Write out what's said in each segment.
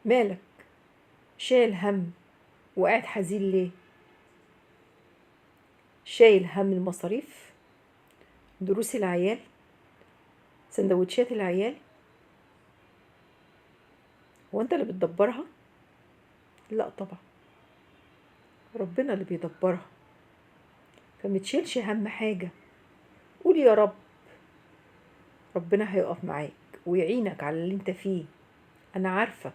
مالك شايل هم وقاعد حزين ليه؟ شايل هم المصاريف، دروس العيال، سندوتشات العيال؟ هو انت اللي بتدبرها؟ لا طبعا، ربنا اللي بيدبرها. فمتشيلش هم حاجة، قول يا رب، ربنا هيقف معاك ويعينك على اللي انت فيه. انا عارفة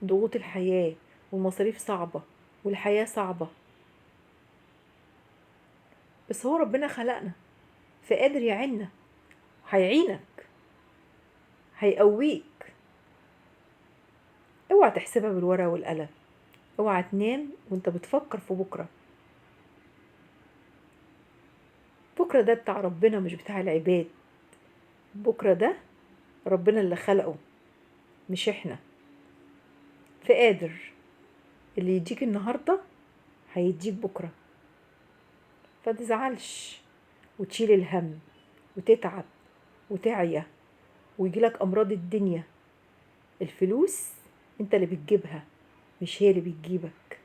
ضغوط الحياة والمصاريف صعبة والحياة صعبة، بس هو ربنا خلقنا فقادر يعيننا، هيعينك، هيقويك. اوعى تحسبها بالورقة والقلم، اوعى تنام وانت بتفكر في بكرة. بكرة ده بتاع ربنا مش بتاع العباد. بكرة ده ربنا اللي خلقه مش احنا. فقادر اللي يديك النهاردة هيديك بكرة. فتزعلش وتشيل الهم وتتعب وتعيا ويجيلك أمراض الدنيا. الفلوس انت اللي بتجيبها مش هي اللي بتجيبك.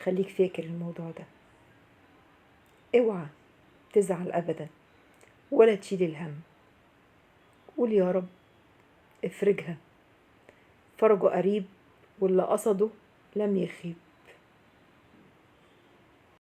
خليك فاكر الموضوع ده. اوعى تزعل أبدا ولا تشيل الهم. قول يا رب افرجها، فرجه قريب واللي قصده لم يخيب.